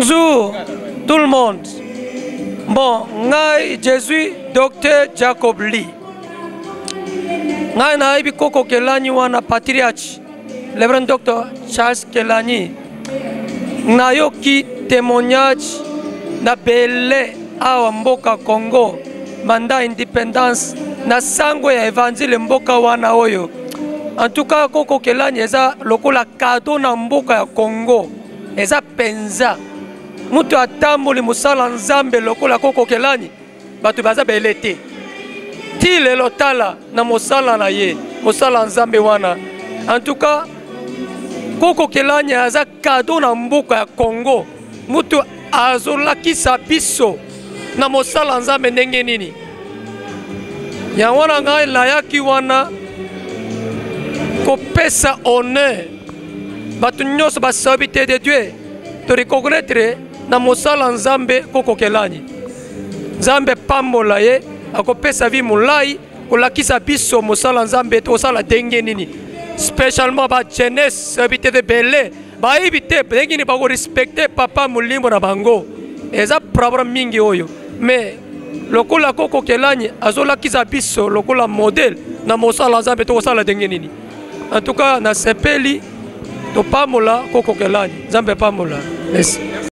Bonjour tout le monde. Bon, je suis Dr. Jacob Lee. Ngai na ibi koko kelani wana patriarche Reverend Dr. Charles Kelani. Na yoki témoignage na bele awa mboka Congo manda indépendance na sango ya évangile mboka wana oyo. En tout cas koko kelani eza lokola cadeau na mboka ya Congo. Eza penza. Mutu atamboli musala nzambe lokola koko kelani batu baza belete. Ti lelo tala na musala na ye, musala nzambe wana. En tout cas koko kelani aza cadeau na mboka ya Congo. Mutu azolakisa biso na musala nzambe ndenge nini. Ya wana ngai layaki wana kopesa honneur batu nyonso basabité de Dieu to reconnaître na mosala nzambe koko kelani. Nzambe pambola ye akopesa vi mulai kolakisa biso mosala nzambe to sala ndenge nini. Spécialement ba jeunesse sabité de belé ba ibité ndenge ni ba ko respecter papa mulimbo na bango. Eza problème mingi oyo. Mais lokola koko kelani azolakisa biso lokola modèle na mosala nzambe to sala ndenge nini. En tout cas na sepeli to pamola koko kelani. Nzambe pamola. Merci.